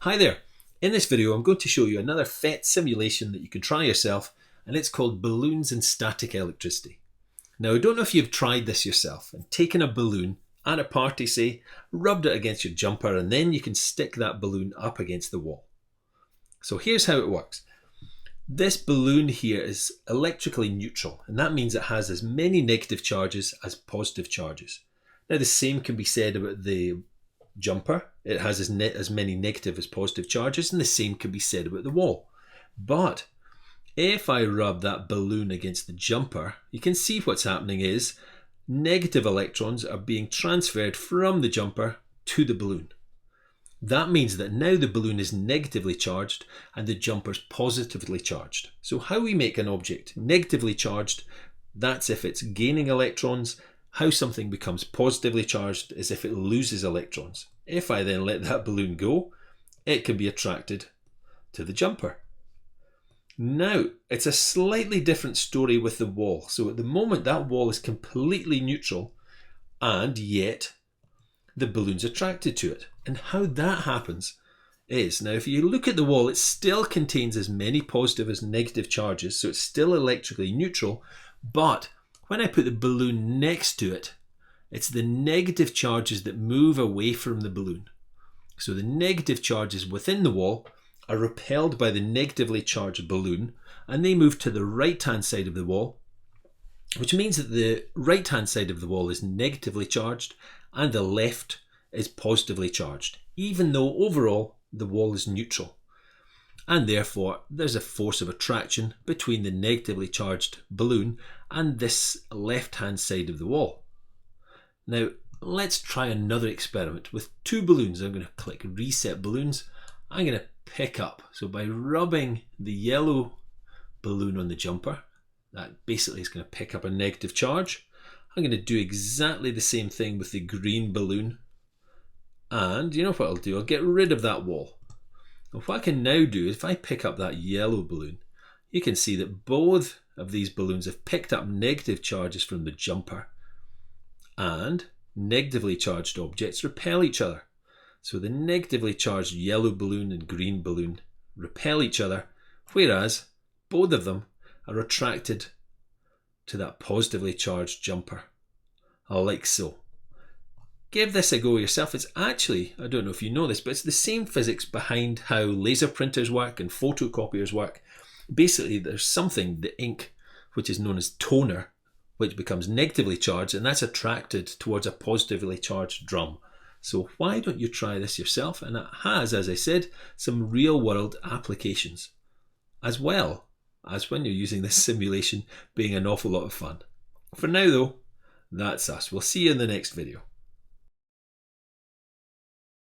Hi there. In this video I'm going to show you another PhET simulation that you can try yourself, and it's called Balloons and Static Electricity. Now I don't know if you've tried this yourself and taken a balloon at a party, say, rubbed it against your jumper, and then you can stick that balloon up against the wall. So here's how it works. This balloon here is electrically neutral, and that means it has as many negative charges as positive charges. Now the same can be said about the jumper. It has as many negative as positive charges, and the same can be said about the wall. But if I rub that balloon against the jumper, you can see what's happening is negative electrons are being transferred from the jumper to the balloon. That means that now the balloon is negatively charged and the jumper's positively charged. So how we make an object negatively charged, that's if it's gaining electrons. How something becomes positively charged is if it loses electrons. If I then let that balloon go, it can be attracted to the jumper. Now, it's a slightly different story with the wall. So at the moment that wall is completely neutral, and yet the balloon's attracted to it. And how that happens is, now if you look at the wall, it still contains as many positive as negative charges, so it's still electrically neutral, but when I put the balloon next to it, it's the negative charges that move away from the balloon. So the negative charges within the wall are repelled by the negatively charged balloon, and they move to the right-hand side of the wall, which means that the right-hand side of the wall is negatively charged and the left is positively charged, even though overall the wall is neutral. And therefore there's a force of attraction between the negatively charged balloon and this left-hand side of the wall. Now let's try another experiment with two balloons. I'm going to click reset balloons. I'm going to pick up, so by rubbing the yellow balloon on the jumper, that basically is going to pick up a negative charge. I'm going to do exactly the same thing with the green balloon, and you know what I'll do? I'll get rid of that wall. And what I can now do is if I pick up that yellow balloon, you can see that both of these balloons have picked up negative charges from the jumper, and negatively charged objects repel each other. So the negatively charged yellow balloon and green balloon repel each other, whereas both of them are attracted to that positively charged jumper, like so. Give this a go yourself. It's actually, I don't know if you know this, but it's the same physics behind how laser printers work and photocopiers work. Basically, there's something, the ink, which is known as toner, which becomes negatively charged, and that's attracted towards a positively charged drum. So why don't you try this yourself? And it has, as I said, some real world applications, as well as when you're using this simulation being an awful lot of fun. For now though, that's us. We'll see you in the next video.